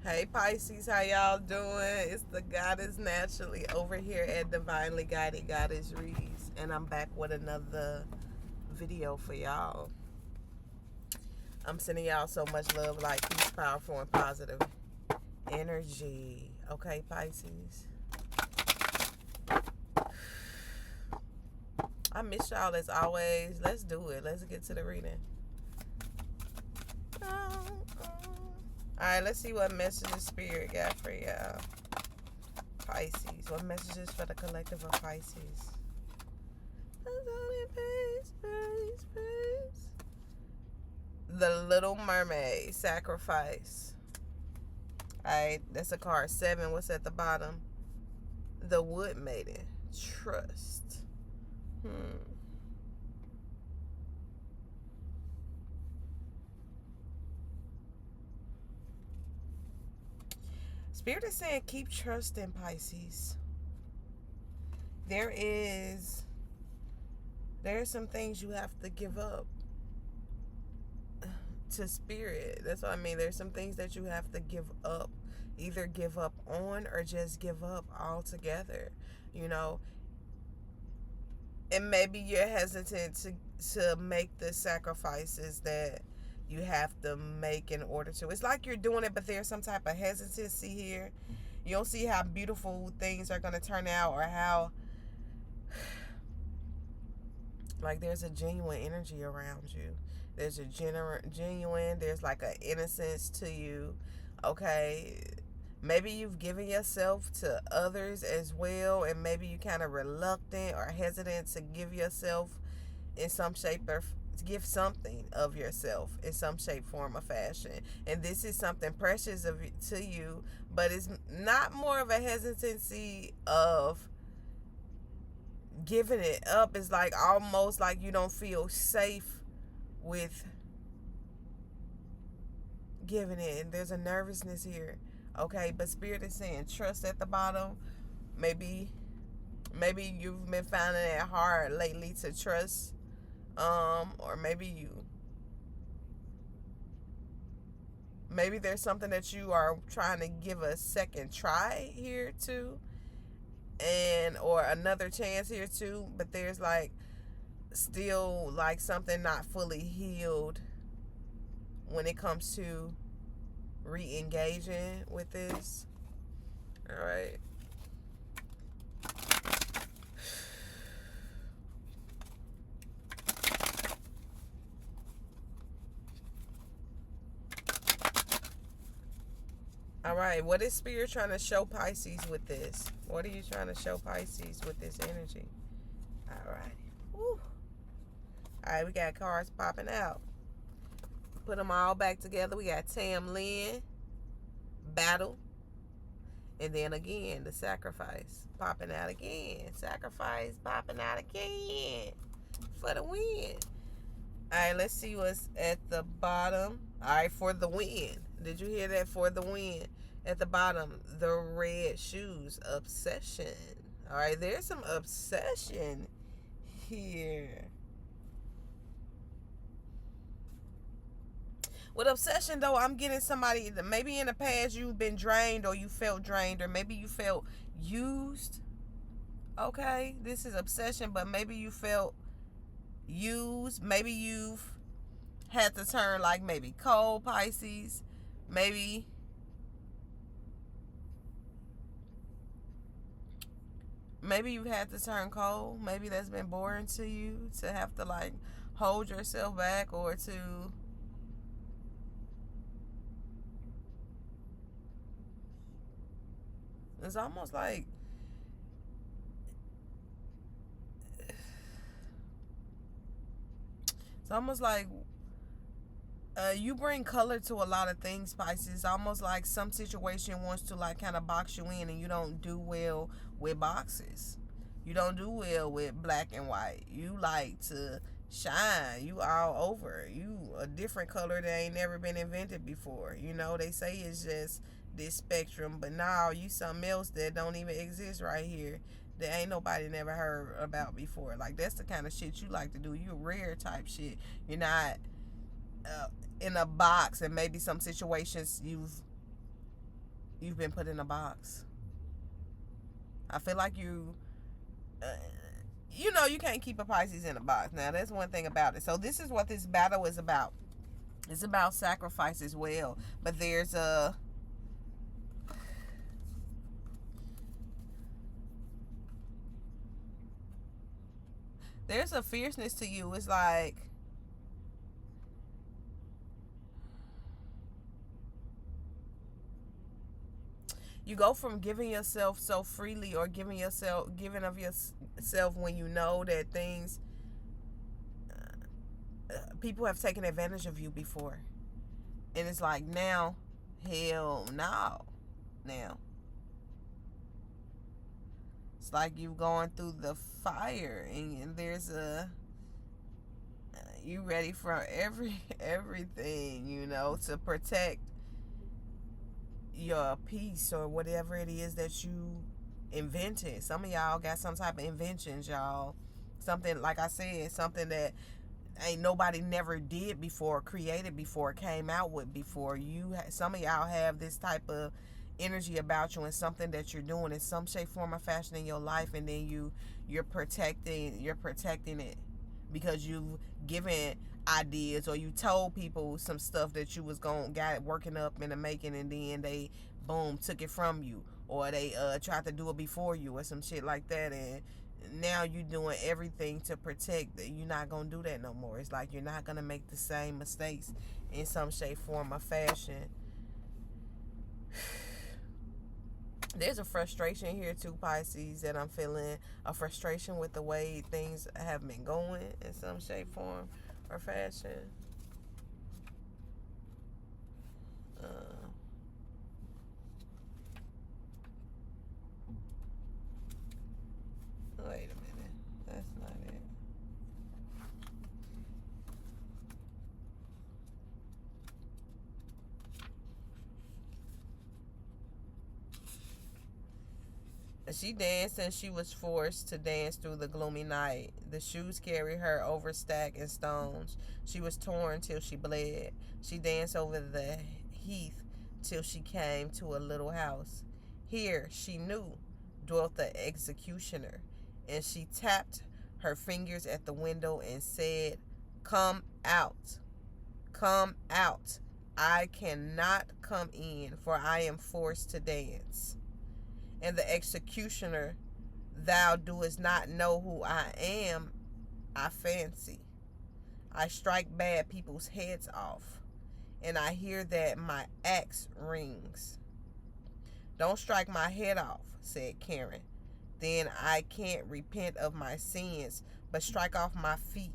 Hey Pisces, how y'all doing? It's the Goddess Naturally over here at Divinely Guided Goddess Reads, and I'm back with another video for y'all. I'm sending y'all so much love, light, peace, powerful, and positive energy. Okay, Pisces. I miss y'all as always. Let's do it. Let's get to the reading. Alright, let's see what messages Spirit got for y'all. Pisces. What messages for the collective of Pisces? The Little Mermaid, sacrifice. Alright, that's a card 7. What's at the bottom? The Wood Maiden, trust. Spirit is saying keep trusting, Pisces. There's some things you have to give up to Spirit. That's what I mean. There's some things that you have to give up. Either give up on or just give up altogether. You know, and maybe you're hesitant to make the sacrifices that you have to make in order to. It's like you're doing it, but there's some type of hesitancy here. You don't see how beautiful things are going to turn out, or how like there's a genuine energy around you. There's a genuine, there's like an innocence to you. Okay, maybe you've given yourself to others as well, and maybe you kind of reluctant or hesitant to give yourself in some shape, or to give something of yourself in some shape, form, or fashion. And this is something precious to you, but it's not more of a hesitancy of giving it up. It's like almost like you don't feel safe with giving it, and there's a nervousness here. Okay, but Spirit is saying trust at the bottom. Maybe you've been finding it hard lately to trust, or maybe there's something that you are trying to give a second try here too, and or another chance here too, but there's like still like something not fully healed when it comes to re-engaging with this. All right. All right, what is Spirit trying to show Pisces with this? What are you trying to show Pisces with this energy? All right. Woo. All right, we got cards popping out. Put them all back together. We got Tam Lynn, Battle, and then again, the Sacrifice popping out again. Sacrifice popping out again for the win. All right, let's see what's at the bottom. All right, for the win. Did you hear that? For the win. At the bottom, the red shoes, obsession. All right, there's some obsession here. With obsession, though, I'm getting somebody that maybe in the past you've been drained, or you felt drained, or maybe you felt used. Okay, this is obsession, but maybe you felt used. Maybe you've had to turn like maybe cold, Pisces. Maybe you've had to turn cold. Maybe that's been boring to you, to have to like hold yourself back, or to it's almost like you bring color to a lot of things, Pisces. It's almost like some situation wants to like kind of box you in, and you don't do well with boxes. You don't do well with black and white. You like to shine. You all over. You a different color that ain't never been invented before. You know, they say it's just this spectrum, but now you something else that don't even exist right here, that ain't nobody never heard about before. Like that's the kind of shit you like to do. You rare type shit. You're not in a box, and maybe some situations you've You've been put in a box. I feel like uh, you can't keep a Pisces in a box. Now, that's one thing about it. So this is what this battle is about. It's about sacrifice as well. But there's a fierceness to you. It's like you go from giving yourself so freely, or giving of yourself when you know that things, people have taken advantage of you before, and it's like, now, hell no. Now it's like you going through the fire, and there's you ready for everything, to protect your peace, or whatever it is that you invented. Some of y'all got some type of inventions, y'all. Something, like I said, something that ain't nobody never did before, created before, came out with before. Some of y'all have this type of energy about you, and something that you're doing in some shape, form, or fashion in your life, and then you're protecting it because you've given ideas, or you told people some stuff that you was got it working up in the making, and then they boom took it from you, or they tried to do it before you, or some shit like that, and now you're doing everything to protect that you're not gonna do that no more. It's like you're not gonna make the same mistakes in some shape, form, or fashion. There's a frustration here too, Pisces, that I'm feeling. A frustration with the way things have been going in some shape, form, or fashion. Wait a minute. That's not it. She danced, and she was forced to dance through the gloomy night. The shoes carried her over stacks and stones. She was torn till she bled. She danced over the heath till she came to a little house. Here, she knew, dwelt the executioner, and she tapped her fingers at the window and said, "Come out, come out. I cannot come in, for I am forced to dance." And the executioner, "Thou doest not know who I am, I fancy. I strike bad people's heads off, and I hear that my axe rings." "Don't strike my head off," said Karen. "Then I can't repent of my sins, but strike off my feet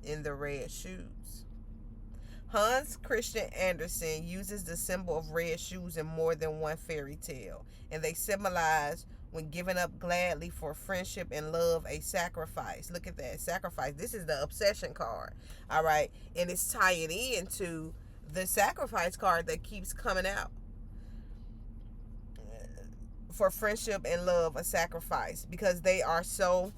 in the red shoes." Hans Christian Andersen uses the symbol of red shoes in more than one fairy tale, and they symbolize, when given up gladly for friendship and love, a sacrifice. Look at that, sacrifice. This is the obsession card, all right? And it's tying into the sacrifice card that keeps coming out. For friendship and love, a sacrifice, because they are so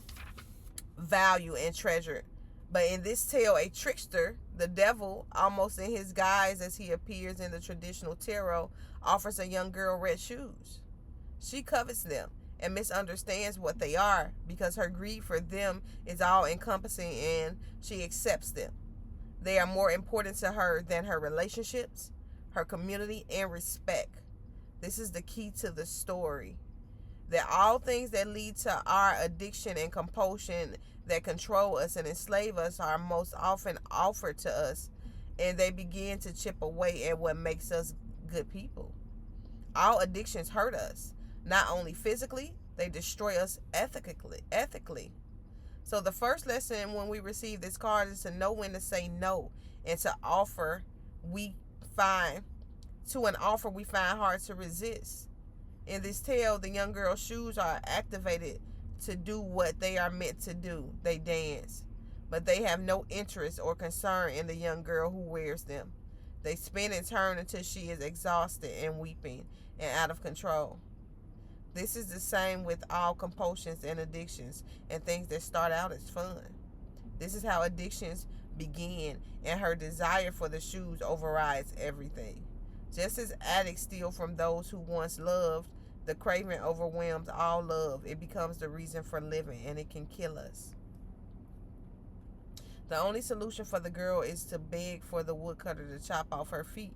valued and treasured. But in this tale, a trickster, the devil, almost in his guise as he appears in the traditional tarot, offers a young girl red shoes. She covets them and misunderstands what they are, because her greed for them is all encompassing, and she accepts them. They are more important to her than her relationships, her community, and respect. This is the key to the story. That all things that lead to our addiction and compulsion, that control us and enslave us, are most often offered to us, and they begin to chip away at what makes us good people. All addictions hurt us, not only physically, they destroy us ethically. So the first lesson when we receive this card is to know when to say no, and to offer we find hard to resist. In this tale, the young girl's shoes are activated to do what they are meant to do. They dance, but they have no interest or concern in the young girl who wears them. They spin and turn until she is exhausted and weeping and out of control. This is the same with all compulsions and addictions and things that start out as fun. This is how addictions begin, and her desire for the shoes overrides everything. Just as addicts steal from those who once loved, the craving overwhelms all love. It becomes the reason for living, and it can kill us. The only solution for the girl is to beg for the woodcutter to chop off her feet.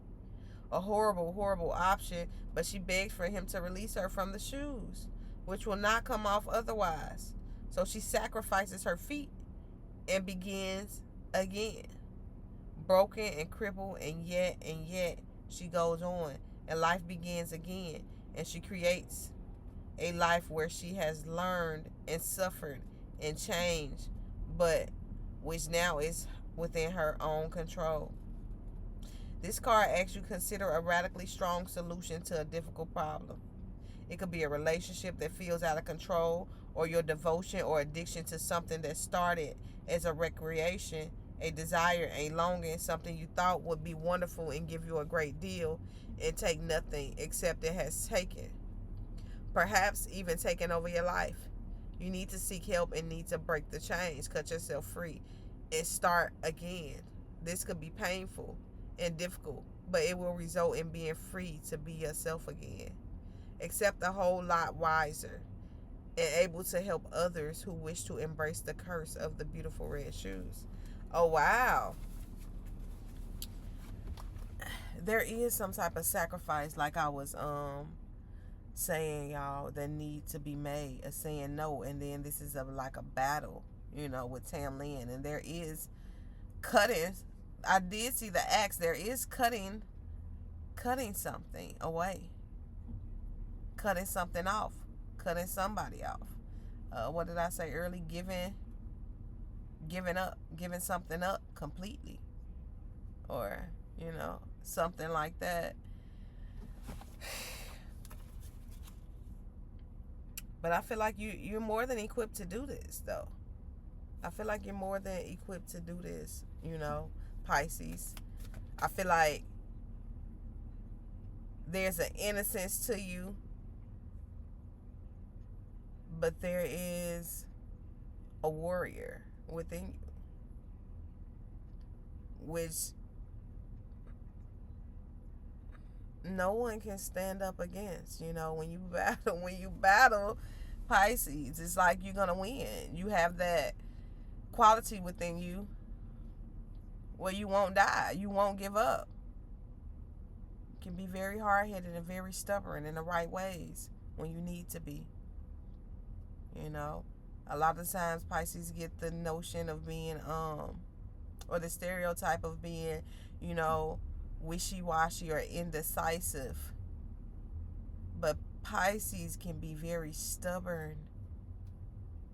A horrible, horrible option, but she begs for him to release her from the shoes, which will not come off otherwise. So she sacrifices her feet and begins again. Broken and crippled, and yet, she goes on, and life begins again, and she creates a life where she has learned and suffered and changed, but which now is within her own control. This card asks you to consider a radically strong solution to a difficult problem. It could be a relationship that feels out of control, or your devotion or addiction to something that started as a recreation, a desire, a longing, something you thought would be wonderful and give you a great deal, and take nothing except it has taken. Perhaps even taken over your life. You need to seek help and need to break the chains, cut yourself free, and start again. This could be painful and difficult, but it will result in being free to be yourself again. Except a whole lot wiser and able to help others who wish to embrace the curse of the beautiful red shoes. Oh, wow. There is some type of sacrifice, like I was saying, y'all, that need to be made, a saying no. And then this is like a battle, with Tam Lin. And there is cutting. I did see the axe. There is cutting something away, cutting something off, cutting somebody off. What did I say early? Giving up, giving something up completely, or something like that. But I feel like you're more than equipped to do this, though. I feel like you're more than equipped to do this, Pisces. I feel like there's an innocence to you, but there is a warrior within you, which no one can stand up against. When you battle Pisces, it's like you're gonna win. You have that quality within you where you won't die, you won't give up. You can be very hard-headed and very stubborn in the right ways when you need to be. A lot of times Pisces get the notion of being or the stereotype of being, wishy-washy or indecisive. But Pisces can be very stubborn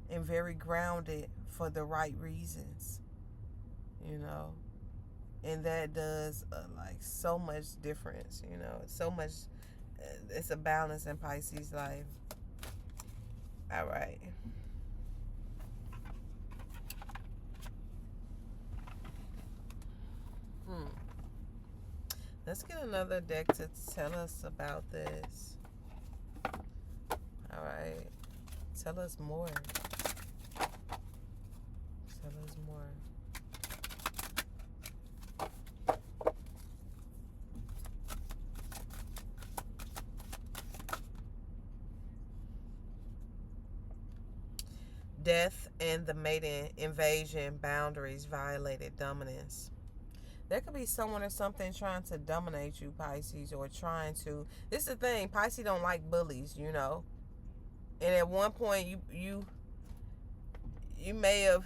and very grounded for the right reasons, and that does like so much difference. So much. It's a balance in Pisces life. All right. Let's get another deck to tell us about this. All right. Tell us more. Tell us more. Death and the maiden, invasion, boundaries violated, dominance. There could be someone or something trying to dominate you, Pisces, or trying to. This is the thing. Pisces don't like bullies, And at one point, you may have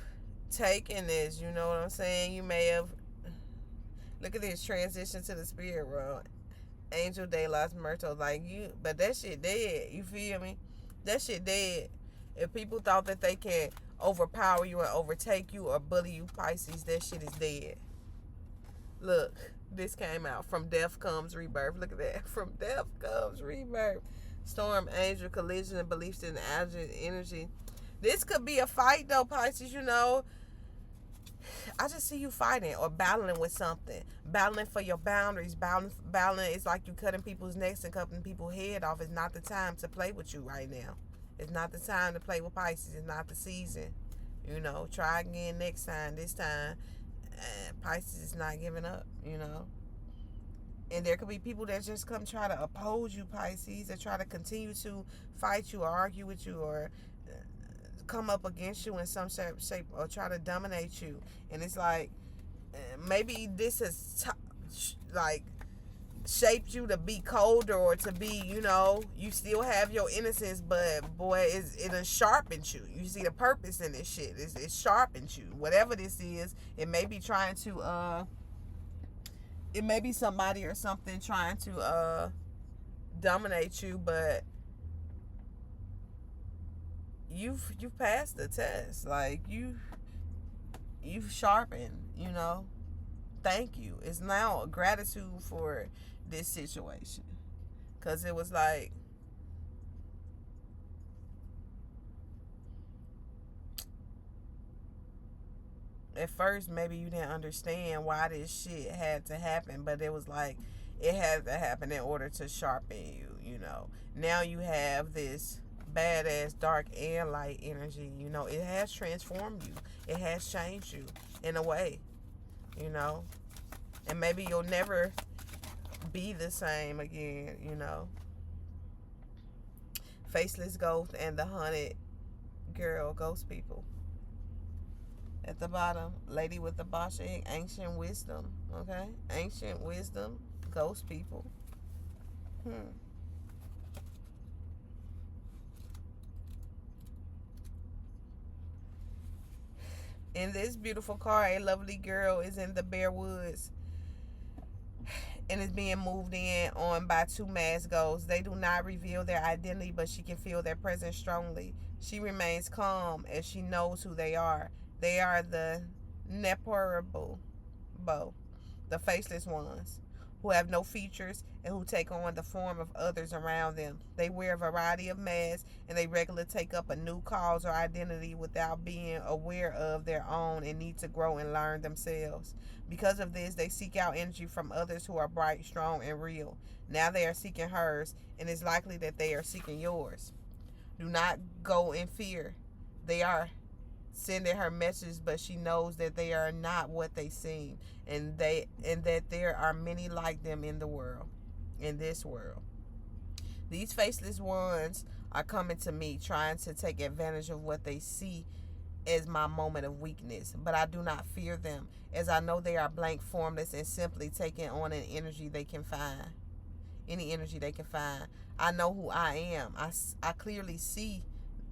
taken this. You know what I'm saying? You may have. Look at this transition to the spirit world. Angel de los Muertos, but that shit dead. You feel me? That shit dead. If people thought that they can overpower you and overtake you or bully you, Pisces, that shit is dead. Look, this came out. From death comes rebirth. Look at that. From death comes rebirth. Storm, angel, collision, and beliefs in agile energy. This could be a fight, though, Pisces, I just see you fighting or battling with something. Battling for your boundaries. Battling, it's like you cutting people's necks and cutting people's head off. It's not the time to play with you right now. It's not the time to play with Pisces. It's not the season. Try again next time. This time, Pisces is not giving up, And there could be people that just come try to oppose you, Pisces, that try to continue to fight you or argue with you or come up against you in some shape or try to dominate you. And it's like, maybe this is like shaped you to be colder or to be, you still have your innocence, but boy, it has sharpened you. You see the purpose in this shit. It sharpens you. Whatever this is, it may be trying to, it may be somebody or something trying to dominate you, but you've passed the test. Like you've sharpened, Thank you. It's now a gratitude for this situation. Cause it was like, at first maybe you didn't understand why this shit had to happen, but it was like it had to happen in order to sharpen you. Now you have this badass dark and light energy. It has transformed you. It has changed you in a way. And maybe you'll never be the same again. Faceless ghost and the hunted girl, ghost people. At the bottom, lady with the Bashik, ancient wisdom. Okay, ancient wisdom, ghost people. In this beautiful car, a lovely girl is in the bare woods and is being moved in on by two masked ghosts. They do not reveal their identity, but she can feel their presence strongly. She remains calm as she knows who they are. They are the Neporable, the faceless ones, who have no features and who take on the form of others around them. They wear a variety of masks and they regularly take up a new cause or identity without being aware of their own and need to grow and learn themselves. Because of this, they seek out energy from others who are bright, strong, and real. Now they are seeking hers, and it's likely that they are seeking yours. Do not go in fear. They are sending her messages, but she knows that they are not what they seem, and that there are many like them in this world. These faceless ones are coming to me, trying to take advantage of what they see as my moment of weakness, but I do not fear them, as I know they are blank, formless, and simply taking on an energy they can find. Any energy they can find. I know who I am. I clearly see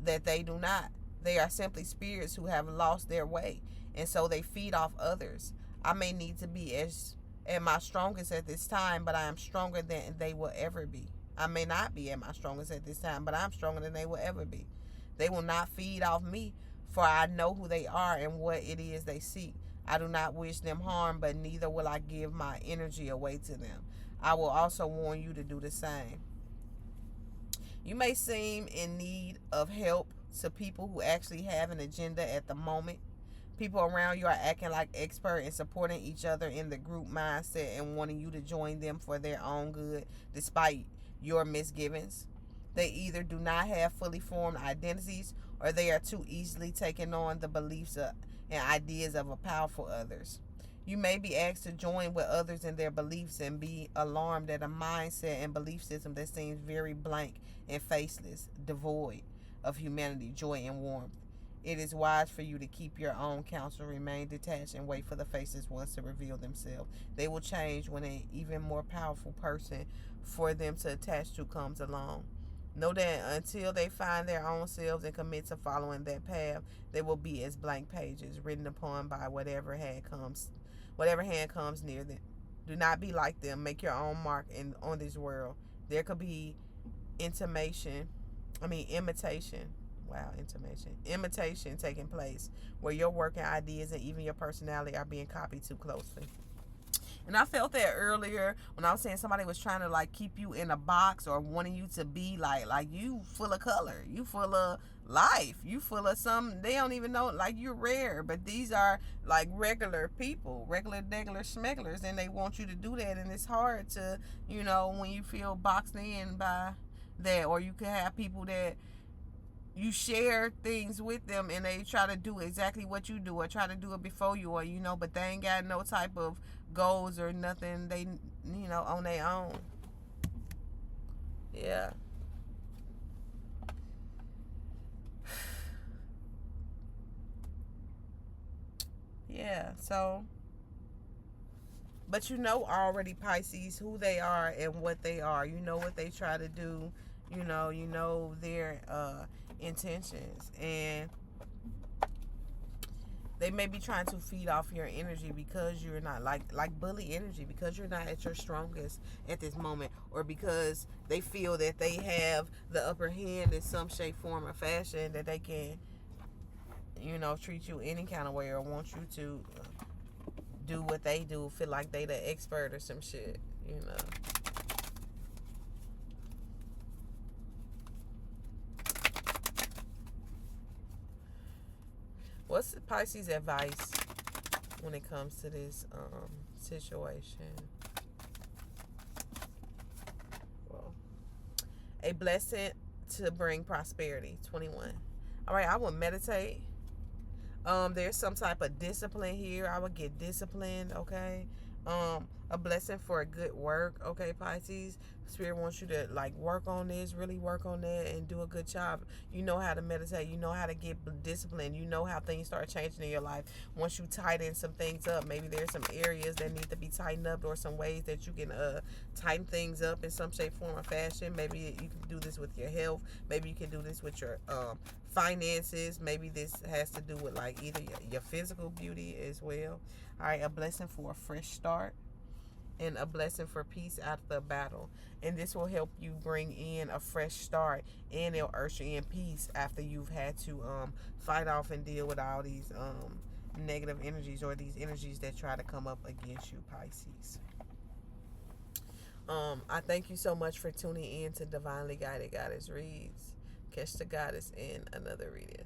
that they do not. They are simply spirits who have lost their way, and so they feed off others. I may need to be at my strongest at this time, but I am stronger than they will ever be. I may not be at my strongest at this time, but I'm stronger than they will ever be. They will not feed off me, for I know who they are and what it is they seek. I do not wish them harm, but neither will I give my energy away to them. I will also warn you to do the same. You may seem in need of help to people who actually have an agenda at the moment. People around you are acting like experts and supporting each other in the group mindset and wanting you to join them for their own good, despite your misgivings. They either do not have fully formed identities, or they are too easily taking on the beliefs and ideas of powerful others. You may be asked to join with others in their beliefs and be alarmed at a mindset and belief system that seems very blank and faceless, devoid of humanity, joy, and warmth. It is wise for you to keep your own counsel, remain detached, and wait for the faceless ones to reveal themselves. They will change when an even more powerful person for them to attach to comes along. Know that until they find their own selves and commit to following that path, they will be as blank pages written upon by whatever hand comes near them. Do not be like them. Make your own mark on this world. There could be imitation taking place where your work and ideas and even your personality are being copied too closely. And I felt that earlier when I was saying somebody was trying to like keep you in a box or wanting you to be like you full of color, you full of life, you full of some, they don't even know, like you're rare, but these are like regular people, regular schmegglers, and they want you to do that. And it's hard to, when you feel boxed in by that. Or you can have people that you share things with them and they try to do exactly what you do or try to do it before you, or but they ain't got no type of goals or nothing they, on their own. Yeah. Yeah. So, but already, Pisces, who they are and what they are. You know what they try to do. You know their intentions, and they may be trying to feed off your energy because you're not like bully energy, because you're not at your strongest at this moment, or because they feel that they have the upper hand in some shape, form, or fashion, that they can, treat you any kind of way, or want you to do what they do, feel like they the expert or some shit. What's the Pisces advice when it comes to this situation? Well, a blessing to bring prosperity. 21. All right, I will meditate. There's some type of discipline here. I would get disciplined, okay? A blessing for a good work, okay, Pisces. Spirit wants you to work on this, really work on that, and do a good job. You know how to meditate. You know how to get disciplined. You know how things start changing in your life. Once you tighten some things up, maybe there's some areas that need to be tightened up, or some ways that you can tighten things up in some shape, form, or fashion. Maybe you can do this with your health. Maybe you can do this with your finances. Maybe this has to do with either your physical beauty as well. All right, a blessing for a fresh start, and a blessing for peace after a battle. And this will help you bring in a fresh start, and it'll usher in peace after you've had to fight off and deal with all these negative energies, or these energies that try to come up against you, Pisces. I thank you so much for tuning in to Divinely Guided Goddess Reads. Catch the goddess in another reading.